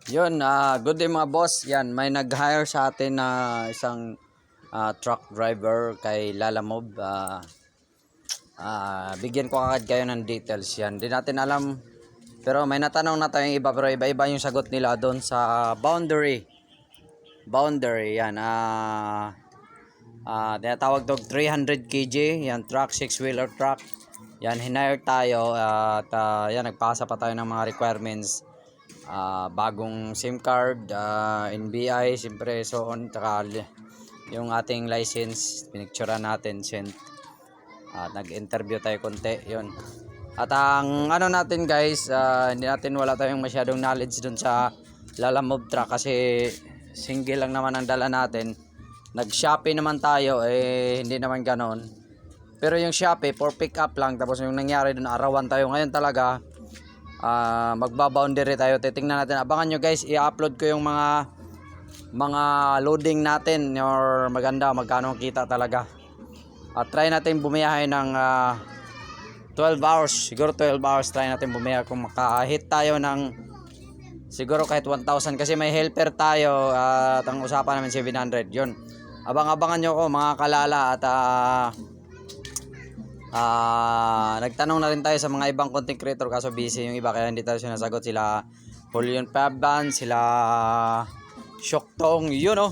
Yun, good day mga boss. Yan, may nag-hire sa atin na isang truck driver kay Lalamob. Bigyan ko agad kayo ng details yan. Di natin alam, pero may natanong na tayong iba, pero iba-iba yung sagot nila doon sa boundary. Boundary, yan. Tinatawag to 300 kg, yan truck, 6-wheeler truck. Yan, hinire tayo at yan, nagpasa pa tayo ng mga requirements. Bagong SIM card, NBI, siyempre so on, tsaka yung ating license, pinicturean natin, sent. Nag-interview tayo konti, yun. At ang ano natin guys, hindi natin, wala tayong masyadong knowledge dun sa Lalamob truck kasi single lang naman ang dala natin. Nag-Shopee naman tayo, hindi naman ganon. Pero yung Shopee, for pick up lang, tapos yung nangyari dun, arawan tayo. Ngayon talaga, magbaboundary tayo. Titingnan natin, abangan nyo guys, i-upload ko yung mga loading natin or maganda magkano kita talaga. At try natin bumiyahe ng 12 hours, siguro 12 hours try natin bumiyahe kung makahit tayo ng siguro kahit 1,000 kasi may helper tayo at ang usapan namin 700. Yun, abangan nyo ko mga kalala. At nagtanong na rin tayo sa mga ibang content creator kaso busy yung iba kaya hindi tayo sinasagot. Sila Julian Paban, sila Shoktong, yun oh.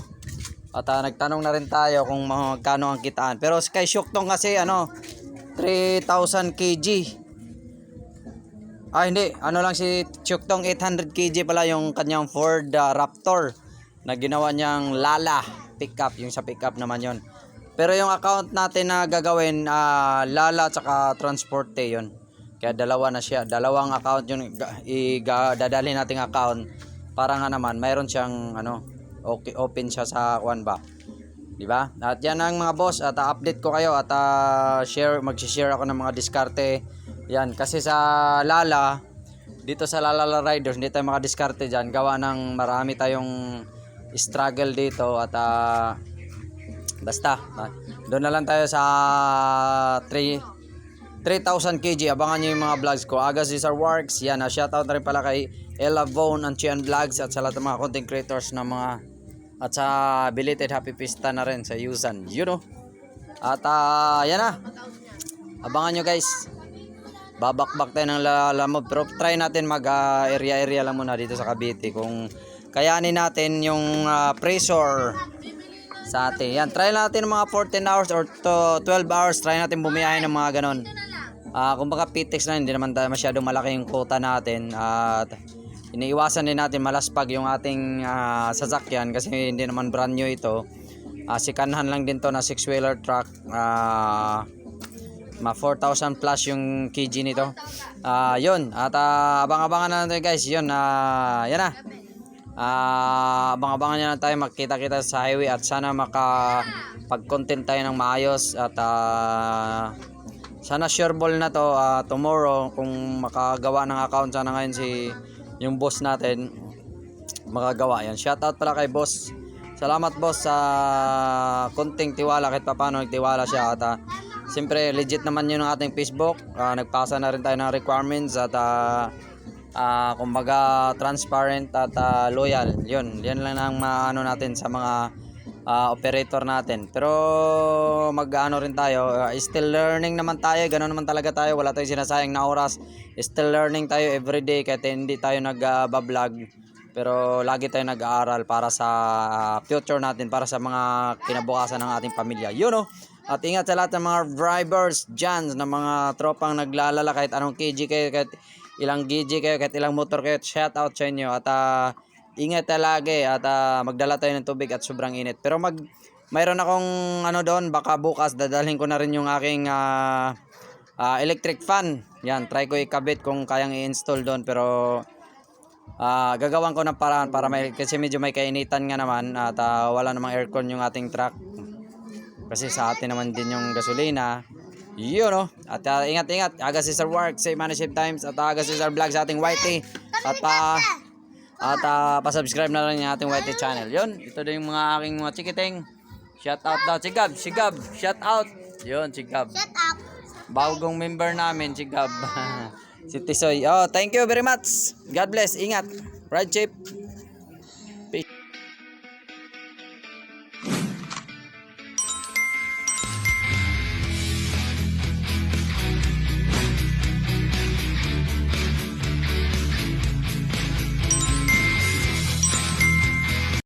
At nagtanong na rin tayo kung magkano ang kitaan. Pero kay Shoktong kasi 3,000 kg. Hindi, lang si Shoktong, 800 kg pala yung kanyang Ford Raptor na ginawa niyang Lala pickup, yung sa pickup naman yon. Pero yung account natin na gagawin, Lala at saka Transporte yun. Kaya dalawa na siya. Dalawang account yun, dadalhin nating account. Para nga naman, mayroon siyang, okay, open siya sa kuan ba. Diba? At yan ang mga boss. At update ko kayo. At mag-share ako ng mga diskarte. Yan, kasi sa Lala, dito sa Lala Riders, hindi tayo makadiskarte dyan. Gawa ng marami tayong struggle dito. At basta doon na lang tayo sa 3,000 kg. Abangan nyo yung mga vlogs ko, Aga Cesar Works. Yan, shoutout na rin pala kay Ella Vaughn and Chian Vlogs at sa lahat ng mga content creators na mga, at sa belated happy pista na rin sa Yusan, At yan na, abangan nyo guys, babakbak tayo ng Lalamob. Pero try natin mag area lang muna dito sa Cavite kung kayanin natin yung pressure sa atin. Yan, try natin mga 14 hours or 12 hours. Try natin bumiyahe ng mga ganon. Kumbaga PTX na, hindi naman tayo masyadong malaki yung quota natin. At iniiwasan din natin malaspag yung ating sasakyan kasi hindi naman brand new ito. Sikanhan lang din to na 6-wheeler truck. 4,000 plus yung kg nito. Yun. At abang-abangan na natin guys. Yun, yan na. Abang-abangan nyo na tayo, magkita-kita sa highway at sana makapag-content tayo ng maayos. At sana shareable na to tomorrow kung makagawa ng account. Sana ngayon yung boss natin makagawa yan. Shoutout pala kay boss. Salamat boss sa konting tiwala, kahit paano nagtiwala siya. At siyempre legit naman yun ang ating Facebook. Nagpasa na rin tayo ng requirements at kumbaga transparent at loyal. Yan lang ang natin sa mga operator natin. Pero mag-ano rin tayo, still learning naman tayo. Ganoon naman talaga tayo, wala tayong sinasayang na oras. Still learning tayo everyday kahit hindi tayo nag-vlog. Pero lagi tayo nag-aaral para sa future natin, para sa mga kinabukasan ng ating pamilya. At ingat sa lahat ng mga drivers dyan, na mga tropang naglalala kahit anong kg kayo, kahit ilang GG kayo, kahit ilang motor kayo, shout out sa inyo. At ingat lagi at magdala tayo ng tubig at sobrang init. Pero mayroon akong doon, baka bukas dadalhin ko na rin yung aking electric fan. Yan, try ko ikabit kung kayang i-install doon. Pero gagawan ko ng paraan para kasi medyo may kainitan nga naman. At wala namang aircon yung ating truck kasi sa atin naman din yung gasolina. At ingat-ingat. Aga Cesar Works, Save Money Save Times, at Aga Cesar Vlog sa ating YT. At pa-subscribe na rin yung ating YT channel. Yun, ito din yung mga aking mga chikiting. Shout out daw, Chigab, shout out. Yun, Chigab. Shut up. Bagong member namin, Chigab. Si Tisoy. Thank you very much. God bless. Ingat. Ride safe.